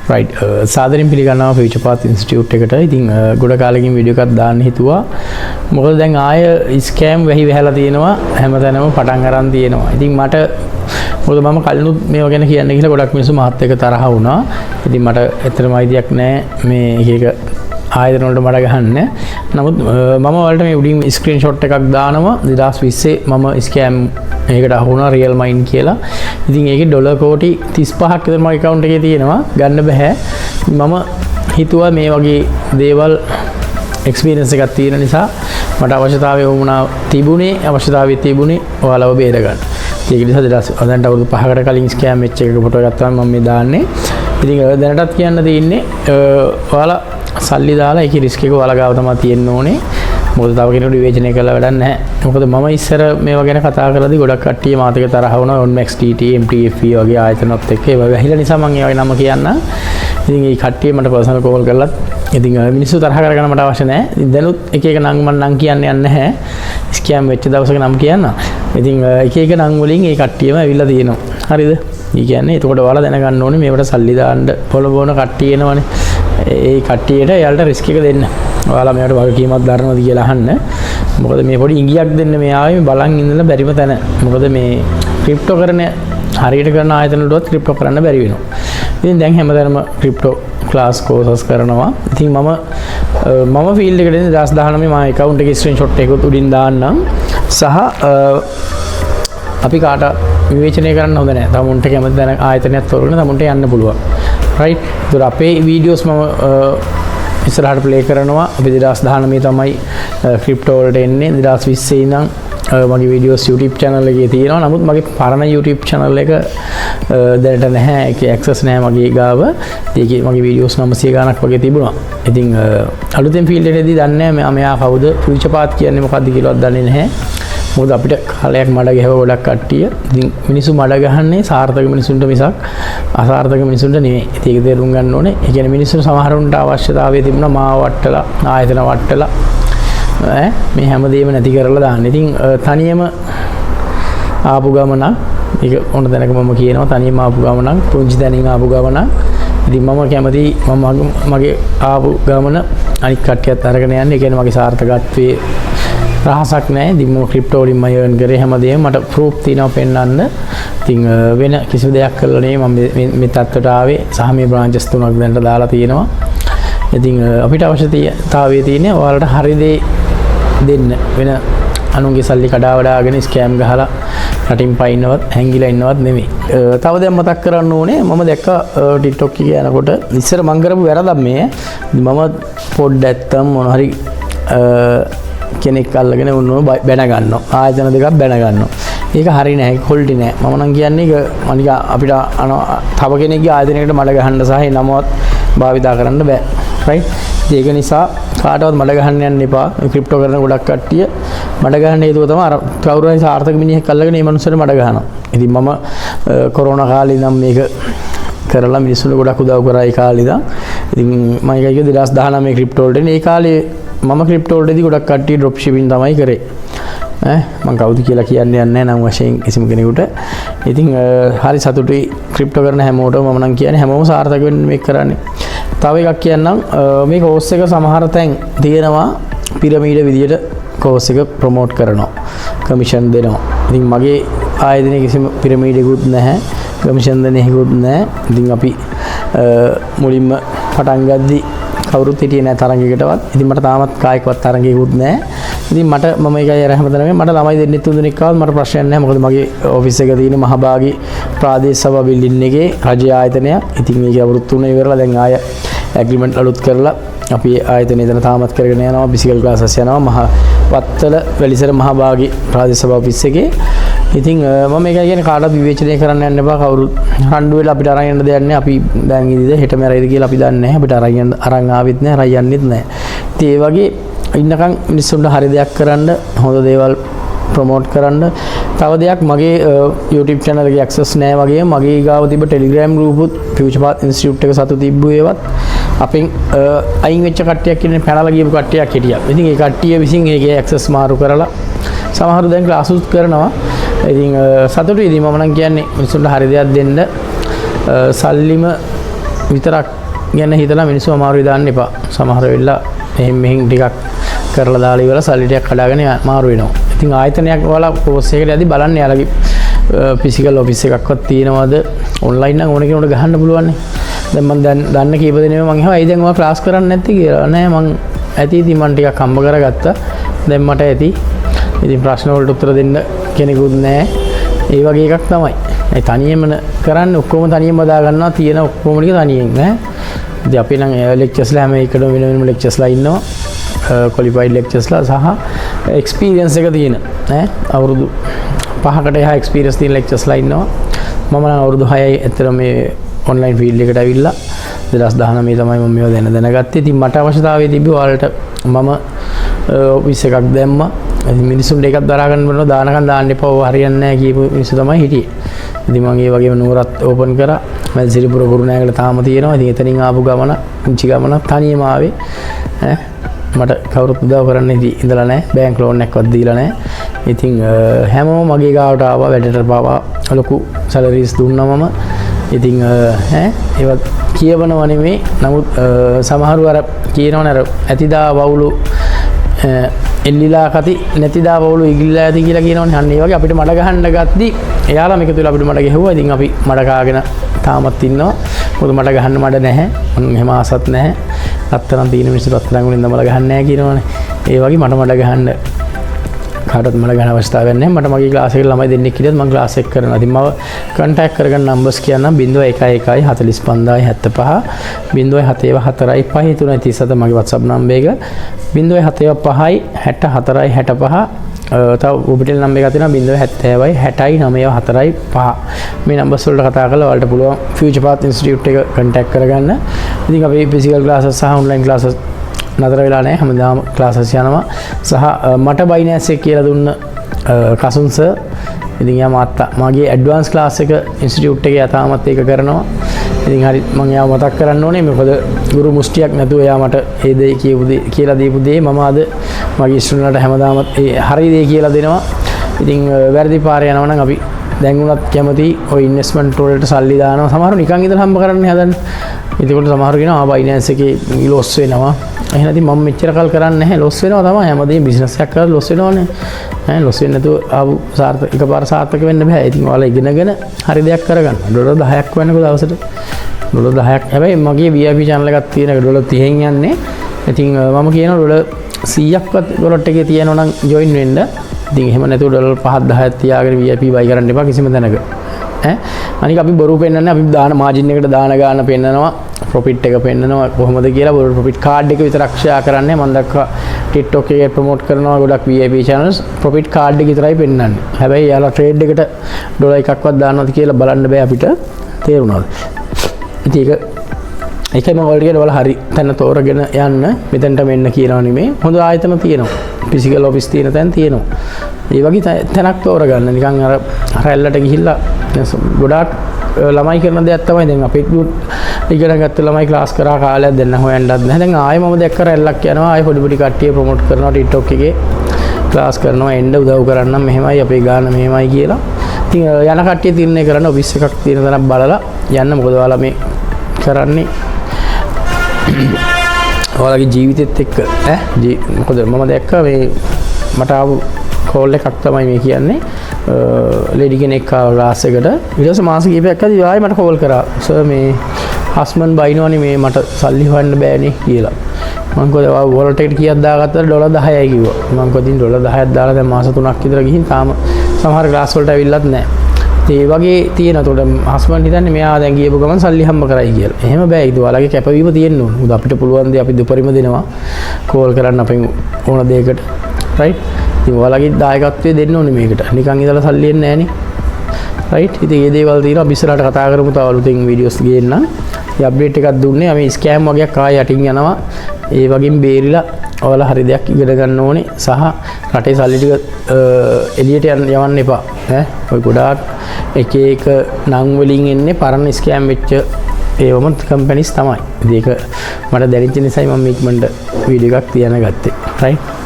right සාදරයෙන් පිළිගන්නවා future පාත් institute එකට. ඉතින් ගොඩ කාලෙකින් වීඩියෝ එකක් දාන්න හිතුවා. මොකද දැන් ආය ස්කෑම් වෙහි වැහලා තියෙනවා, හැමතැනම පටන් අරන් තියෙනවා. ඉතින් මට මොකද මම කලිනුත් මේව ගැන කියන්න කියලා ගොඩක් මිනිස්සු මාත් එක්ක තරහ වුණා. ඉතින් මට ඇත්තටම අයිතියක් නැහැ මේ එක ආයතන වලට මඩ ගහන්න. නමුත් මම වලට මේ උඩින් ස්ක්‍රීන්ෂොට් එකක් දානවා 2020 මම ස්කෑම් ඒකට අහු වුණා රියල් මයින් කියලා. ඉතින් ඒකේ ඩොලර් කෝටි 35ක් විතර මගේ account එකේ තියෙනවා. ගන්න බෑ. මම හිතුවා මේ වගේ දේවල් එක්ස්පීරියන්ස් එකක් තියෙන නිසා මට අවශ්‍යතාවය තිබුණේ ඔයාලව බේර ගන්න. ඒක නිසා දැන් අවුරුදු 5කට කලින් ස්කෑම් වෙච්ච එකක ෆොටෝ එකක් තමයි මම මේ දාන්නේ. ඉතින් දැනටත් කියන්න තියෙන්නේ ඔයාලා සල්ලි දාලා ඒකේ රිස්ක් එක ඔයාලා ගාව තමයි තියෙන්න ඕනේ. මොකද තව කෙනෙකුට විවේචනය කරලා වැඩක් නැහැ. මොකද මම ඉස්සර මේවා ගැන කතා කරද්දී ගොඩක් කට්ටිය මාත් එක්ක තරහ වුණා. OnMax TT MTF වගේ ආයතනත් එක්ක ඒවා වැහිලා නිසා මම ඒවගේ නම කියන්න. ඉතින් ඒ කට්ටිය මට පර්සනල් කෝල් කරලත් ඉතින් මිනිස්සු තරහ කරගන්න මට අවශ්‍ය නැහැ. ඉතින් දැනුත් එක එක නම් මම නම් කියන්න යන්නේ නැහැ. ස්කෑම් වෙච්ච දවසක නම් කියන්න. ඉතින් එක එක නම් වලින් ඒ කට්ටියම ඇවිල්ලා තියෙනවා. හරිද? ඒ කියන්නේ එතකොට ඔයාලා දැනගන්න ඕනේ මේවට සල්ලි දාන්න පොළඹවන කට්ටිය එනවනේ. ඒ කට්ටියට එයාලට රිස්ක් එක දෙන්න. ඔයාලා මේවට වගකීමක් දරනවද කියලා අහන්න. මොකද මේ පොඩි ඉඟියක් දෙන්න මේ ආවේ බලන් ඉඳලා බැරිම තැන. මොකද මේ ක්‍රිප්ටෝ කරන හරියට කරන ආයතන වලට ක්‍රිප්ටෝ කරන්න බැරි වෙනවා. ඉතින් දැන් හැමදාම ක්‍රිප්ටෝ ක්ලාස් කෝසස් කරනවා. ඉතින් මම ෆීල්ඩ් එකට එන්නේ 2019 මම account එකේ ස්ක්‍රීන්ෂොට් එකකුත් උඩින් දාන්නම්. සහ අපි කාට විවේචනය කරන්න හොඳ නැහැ. තමුන්ට කැමති දැන ආයතනයක් තෝරගෙන තමුන්ට යන්න පුළුවන්. right? ඒතර අපේ වීඩියෝස් මම ඉස්සරහට ප්ලේ කරනවා. අපි 2019 තමයි ක්‍රිප්ටෝ වලට එන්නේ. 2020 ඉඳන් මගේ වීඩියෝස් YouTube channel එකේ තියෙනවා. නමුත් මගේ පරණ YouTube channel එක දැනට නැහැ. ඒකේ access නැහැ මගේ ගාව. ඒකේ මගේ වීඩියෝස් 900 ගණක් වගේ තිබුණා. ඉතින් අලුතෙන් ෆීල්ඩ් එකේදී දන්නේ නැහැ මෙයා කවුද? ෆියුචර් පාත් කියන්නේ මොකක්ද කියලාවත් දන්නේ නැහැ. මොකද අපිට කාලයක් මඩ ගැහුව ගොඩක් කට්ටිය. ඉතින් මිනිස්සු මඩ ගහන්නේ සාර්ථක මිනිසුන්ට මිසක් අසාර්ථක මිනිසුන්ට නෙමෙයි. ඒක තේරුම් ගන්න ඕනේ. ඒ කියන්නේ මිනිස්සු සමහරුන්ට අවශ්‍යතාවය තිබුණා මාව වට්ටලා ආයතන වට්ටලා මේ හැමදේම නැති කරලා දාන්න. ඉතින් තනියම ආපු ගමනක් ඒක ඕන තැනක මම කියනවා තනියම ආපු ගමනක් පුංචි තැනින් ආපු ගමනක්. ඉතින් මම කැමති මගේ ආපු ගමන අනිත් කට්ටියත් අරගෙන යන්න. ඒ කියන්නේ මගේ සාර්ථකත්වයේ රහසක් නැහැ. ඉතින් මම ක්‍රිප්ටෝ වලින් මම earn කරේ හැමදේම මට ප්‍රූෆ් තියෙනවා පෙන්නන්න. ඉතින් වෙන කිසිම දෙයක් කරලා නෙමෙයි මම මේ තත්ත්වයට ආවේ. සහ මේ බ්‍රාන්චස් 3ක් දැනට දාලා තියෙනවා. ඉතින් අපිට අවශ්‍යතාවය තියෙන්නේ ඔයාලට හරි දේ දෙන්න. වෙන අනුන්ගේ සල්ලි කඩා වඩාගෙන ස්කෑම් ගහලා රටින් පයින්නවත් හැංගිලා ඉන්නවත් නෙමෙයි. තව දෙයක් මතක් කරන්න ඕනේ. මම දැක්කා TikTok එකේ යනකොට ඉස්සර මම කරපු වැරදක් මේ. මම පොඩ්ඩක් ඇත්තම් මොන හරි කෙනෙක් අල්ලගෙන උන්නව බැන ගන්නවා. ආයතන දෙකක් බැන ගන්නවා. ඒක හරි නෑ. ඒක හොල්ටි නෑ. මම නම් කියන්නේ ඒක අනික අපිට තව කෙනෙක්ගේ ආයතනයකට මඩ ගහන්න සහ ඒ නමවත් භාවිතා කරන්න බෑ. right? ඒක නිසා කාටවත් මඩ ගහන්න යන්න එපා. ක්‍රිප්ටෝ කරන ගොඩක් කට්ටිය මඩ ගහන්න හේතුව තමයි අර කවුරු හරි සාර්ථක මිනිහෙක් අල්ලගෙන මේ මනුස්සයට මඩ ගහනවා. ඉතින් මම කොරෝනා කාලේ නම් මේක කරලා මිනිස්සුන්ට ගොඩක් උදව් කරා ඒ කාලේ ඉඳන්. ඉතින් මම ඒක 2019 ක්‍රිප්ටෝ වලට ඒ කාලේ මම ක්‍රිප්ටෝ වලදී ගොඩක් කට්ටිය ඩ්‍රොප් ෂිපින් තමයි කරේ. මම කවුද කියලා කියන්න යන්නේ නැහැ නම් වශයෙන් කිසිම කෙනෙකුට. ඉතින් හරි සතුටුයි ක්‍රිප්ටෝ කරන හැමෝටම මම නම් කියන්නේ හැමෝම සාර්ථක වෙන්න මේක කරන්නේ. තව එකක් කියන්නම් මේ කෝස් එක සමහර තැන් තියෙනවා පිරමීඩ විදියට කෝස් එක ප්‍රොමෝට් කරනවා. කමිෂන් දෙනවා. ඉතින් මගේ ආයතනයේ කිසිම පිරමීඩයක්වත් නැහැ. කමිෂන් දෙන එකකුත් නැහැ. ඉතින් අපි මුලින්ම පටන් ගද්දී කවුරුත් හිටියේ නැහැ තරඟයකටවත්. ඉතින් මට තාමත් කායිකවත් තරඟයකුත් නැහැ. ඉතින් මම ඒකයි අර හැමදාම මට ළමයි දෙන්නෙක් තුන් දෙනෙක් ආවත් මට ප්‍රශ්නයක් නැහැ. මොකද මගේ ඔෆිස් එක තියෙන මහභාගී ප්‍රාදේශීය සභා බිල්ඩින් එකේ රජ ආයතනයක්. ඉතින් මේක අවුරුදු 3 ඉවරලා දැන් ආය ඇග්‍රීමන්ට් අලුත් කරලා අපි ආයතනය එතන තාමත් කරගෙන යනවා. බිසිකල් ක්ලාසස් යනවා. මහ වත්තල වැලිසර මහභාගී ප්‍රාදේශීය සභා ඔෆිස් එකේ. ඉතින් මම මේකයි කියන්නේ කාටවත් විවේචනය කරන්න යන්න එපා. කවුරු රණ්ඩු වෙලා අපිට අරන් යන්න දෙයක් නැහැ. අපි දැන් ඉදීද හෙට මෙරයිද කියලා අපි දන්නේ නැහැ. අපිට අරන් ආවෙත් නැහැ. අරන් යන්නෙත් නැහැ. ඉතින් ඒ වගේ ඉන්නකම් මිනිස්සුන්ට හරි දෙයක් කරන්න, හොඳ දේවල් ප්‍රොමෝට් කරන්න. තව දෙයක් මගේ YouTube channel එකේ access නැහැ වගේ මගේ ගාව තිබ්බ Telegram group උත් Future Path Institute එක සතු තිබ්බු ඒවත් අපෙන් අයින් වෙච්ච කට්ටියක් කියන්නේ පැනලා ගියපු කට්ටියක් හිටියා. ඉතින් ඒ කට්ටිය විසින් ඒකේ access මාරු කරලා සමහරව දැන් ක්ලාස් උත් කරනවා. ඉතින් සතුටුයි. ඉතින් මම නම් කියන්නේ මිනිස්සුන්ට හරි දෙයක් දෙන්න. සල්ලිම විතරක් ගැන හිතලා මිනිස්සු අමාරුයි දාන්න එපා. සමහර වෙලාව එහෙන් මෙහෙන් ටිකක් කරලා දාලා ඉවර සල්ලි ටිකක් කඩාගෙන මාරු වෙනවා. ඉතින් ආයතනයක් වල කෝස් එකකට යද්දි බලන්න යාලගේ ෆිසිකල් ඔෆිස් එකක්වත් තියෙනවද ඔන්ලයින් නම් ඕන කෙනෙකුට ගහන්න පුළුවන් නේ. දැන් මම දන්න කීප දෙනෙම මං අහුවා දැන් ඔයා ක්ලාස් කරන්නේ නැති කියලා. නෑ මං ඇති ඉතින් මං ටිකක් හම්බ කරගත්තා. දැන් මට ඇති. ඉතින් ප්‍රශ්න වලට උත්තර දෙන්න කෙනෙකුත් නෑ. ඒ වගේ එකක් තමයි. ඒ තනියම කරන්නේ ඔක්කොම තනියම දා ගන්නවා තියෙන ඔක්කොම ටික තනියෙන් ඈ. ඉතින් අපි නම් ලෙක්චර්ස්ලා හැම එකටම වෙන වෙනම ලෙක්චර්ස්ලා ඉන්නවා. ක්වොලිෆයිඩ් ලෙක්චර්ස්ලා සහ එක්ස්පීරියන්ස් එක තියෙන ඈ අවුරුදු 5කට එහා එක්ස්පීරියන්ස් තියෙන ලෙක්චර්ස්ලා ඉන්නවා. මම නම් අවුරුදු 6යි ඇත්තට මේ ඔන්ලයින් ෆීල්ඩ් එකට ඇවිල්ලා 2019 තමයි මම මේව දැනගත්තේ. ඉතින් මට අවශ්‍යතාවය තිබ්බේ ඔයාලට මම ඔෆිස් එකක් දැම්මා. ඉතින් මිනිස්සුන්ට ඒකත් දරා ගන්න බෑ දානකම් දාන්න එපා ඔය හරියන්නේ නැහැ කියපු මිනිස්සු තමයි හිටියේ. ඉතින් මම ඒ වගේම නුවරත් ඕපන් කරා. මම සිරිපුර කුරුණෑගල තාම තියෙනවා. ඉතින් එතනින් ආපු ගමන පුංචි ගමන තනියම ආවේ ඈ මට කවුරුත් උදව් කරන්න ඉඳලා නැහැ. බැංක් ලෝන් එකක්වත් දීලා නැහැ. ඉතින් හැමෝම මගේ ගාවට ආවා වැඩට පාවා ලොකු සැලරිස් දුන්නා මම. ඉතින් ඒවත් කියවනව නෙමෙයි. නමුත් සමහරව අර කියනවනේ අර ඇතිදා වවුලු එල්ලිලා කති නැතිදා වවුලු ඉගිල්ලා ඇති කියලා කියනවනේ. අන්න ඒ වගේ අපිට මඩ ගහන්න ගත්ති. එයාලා මේක තුල අපිට මඩ ගැහුවා. ඉතින් අපි මඩ කාගෙන තාමත් ඉන්නවා. මොකද මඩ ගහන්න මඩ නැහැ. මම එහෙම ආසත් නැහැ. අත්තරන් තියෙන මිනිස්සු අත්තරන් වලින් මඩ ගහන්නේ නැහැ කියනවනේ. ඒ වගේ මඩ ගහන්න කාටවත් මඩ ගන්න අවස්ථාවක් නැහැ. මට මගේ ක්ලාස් එකේ ළමයි දෙන්නෙක් හිටියත් මම ක්ලාස් එක කරනවා. ඉතින් මම කන්ටැක්ට් කරගන්න නම්බර්ස් කියන්නම් 011 45075 074 5337 මගේ WhatsApp නම්බර එක 075 64 65 තව ඔබිටෙල් නම්බර එක තියෙනවා 070 60 945 මේ නම්බර්ස් වලට කතා කරලා ඔයාලට පුළුවන් ෆියුචර් පාත් ඉන්ස්ටිටියුට් එක කන්ටැක්ට් කරගන්න. ඉතින් අපි ෆිසිකල් ක්ලාසස් සහ ඔන්ලයින් ක්ලාසස් නතර වෙලා නැහැ. හැමදාම ක්ලාසස් යනවා. සහ මට බයිනෑස් එක කියලා දුන්න කසුන් සර් ඉතින් යා මාත්තා මගේ ඇඩ්වාන්ස් ක්ලාස් එක ඉන්ස්ටිටියුට් එකේ තාමත් ඒක කරනවා. ඉතින් හරි මම යාව මතක් කරන්න ඕනේ. මොකද ගුරු මුස්ටියක් නැතුව යා මට ඒ දේ කියපු දේ කියලා දීපු දේ මම අද මගේ ස්ටුඩන්ට්ලට හැමදාම ඒ හරි දේ කියලා දෙනවා. ඉතින් වැරදි පාරේ යනවා නම් අපි දැන් උනත් කැමති ඔය ඉන්වෙස්ට්මන්ට් වලට සල්ලි දානවා. සමහරව නිකන් ඉඳලා හම්බ කරන්න හදන්නේ. ඒකට සමහර කෙනා බයිනෑන්ස් එකේ ලොස් වෙනවා. එහෙනම් ඉතින් මම මෙච්චර කල් කරන්නේ නැහැ. ලොස් වෙනවා තමයි. හැමදේම බිස්නස් එකක් කරලා ලොස් වෙනවනේ. ලොස් වෙන්නේ නැතුව ආපු සාර්ථක එකපාර සාර්ථක වෙන්න බෑ. ඉතින් ඔයාලා ඉගෙනගෙන හරි දෙයක් කරගන්න. ඩොලර් 10ක් වෙනකොට දවසට ඩොලර් 10ක්. හැබැයි මගේ VIP channel එකක් තියෙන එක ඩොලර් 30න් යන්නේ. ඉතින් මම කියනවා ඩොලර් 100ක්වත් වොලට් එකේ තියෙනවා නම් ජොයින් වෙන්න. ඉතින් එහෙම නැතුව ඩොලර් 5ක් 10ක් තියාගෙන VIP buy කරන්න එපා කිසිම තැනක. අනික අපි බොරු පෙන්නන්නේ අපි දාන මාජින් එකට දාන ගන්න පෙන්නනවා. ප්‍රොෆිට් එක පෙන්නනවා කොහොමද කියලා බොරු ප්‍රොෆිට් කාඩ් එක විතරක් ෂෙයා කරන්නේ. මම දැක්කා TikTok එකේ ප්‍රොමෝට් කරනවා ගොඩක් VIP channels ප්‍රොෆිට් කාඩ් එක විතරයි පෙන්නන්නේ. හැබැයි යාලා ට්‍රේඩ් එකට ඩොලර් එකක්වත් දානවද කියලා බලන්න බෑ අපිට. තේරුණාද? ඉතින් ඒකයි මම ඔයාලට කියනවා හරි තැන තෝරගෙන යන්න. මෙතනට මෙන්න කියනවා නෙමෙයි. හොඳ ආයතන තියෙනවා. ෆිසිකල් ඔෆිස් තියෙන තැන් තියෙනවා. ඒ වගේ තැනක් තෝරගන්න. නිකන් අර රැල්ලට ගිහිල්ලා ගොඩාක් ළමයි කරන දෙයක් තමයි දැන් අපේ ඉගෙන ගත්ත ළමයි ක්ලාස් කරා කාලයක් දෙන්න හොයන්නත් නැහැ. දැන් ආයෙ මම දැක්ක රැල්ලක් යනවා. ආයෙ පොඩි පොඩි කට්ටිය ප්‍රොමෝට් කරනවා TikTok එකේ ක්ලාස් කරනවා. එන්න උදව් කරන්නම් මෙහෙමයි අපේ ගාන මෙහෙමයි කියලා. ඉතින් යන කට්ටිය තීරණය කරන්න ඔෆිස් එකක් තියෙන තැනක් බලලා යන්න. මොකද ඔයාලා මේ කරන්නේ ඔයාලගේ ජීවිතෙත් එක්ක මොකද මම දැක්ක මේ මට ආපු කෝල් එකක් තමයි මේ කියන්නේ. ලේඩි කෙනෙක් ආව ක්ලාස් එකට. ඊට පස්සේ මාස කිහිපයක් ඇද්දි ආයෙ මට කෝල් කරා. සර් මේ හස්බන්ඩ් බයිනවනේ මේ මට සල්ලි හොයන්න බෑනේ කියලා. මම කිව්වා වොලට් එකට කීයක් දාගත්තද ඩොලර් 10යි කිව්වා. මම කිව්වා ඉතින් ඩොලර් 10ක් දාලා දැන් මාස 3ක් විතර ගිහින් තාම සමහර ක්ලාස් වලට ඇවිල්ලත් නැහැ. ඒ වගේ තියෙන. එතකොට හස්බන්ඩ් හිතන්නේ මෙයා දැන් ගියපු ගමන් සල්ලි හම්බ කරයි කියලා. එහෙම බෑ. ඒක ඔයාලගේ කැපවීම තියෙන්න ඕන. මොකද අපිට පුළුවන් දේ අපි දුපරිම දෙනවා. කෝල් කරන්න අපෙන් ඕන දෙයකට. රයිට්? ඉතින් ඔයාලගේ දායකත්වය දෙන්න ඕනේ මේකට. නිකන් ඉඳලා සල්ලි එන්නේ නැහනේ. රයිට්? ඉතින් මේ දේවල් තියෙනවා. අපි ඉස්සරහට කතා කරමු. තව අලුතෙන් වීඩියෝස් ගේන්නම්. මේ අප්ඩේට් එකක් දුන්නේ. අපි ස්කෑම් වගේක් ආයෙ යටින් යනවා. ඒ වගේම බේරිලා ඔයාලා හරි දෙයක් ඉගෙන ගන්න ඕනේ. සහ රටේ සල්ලි ටික එළියට යවන්න එපා. ඔය ගොඩාක් එක එක නම් වලින් එන්නේ පරණ ස්කෑම් වෙච්ච ඒවම කම්පැනිස් තමයි. ඉතින් ඒක මට දැනෙච්ච නිසායි මම ඉක්මනට වීඩියෝ එකක් තියන්න ගත්තේ. රයිට්?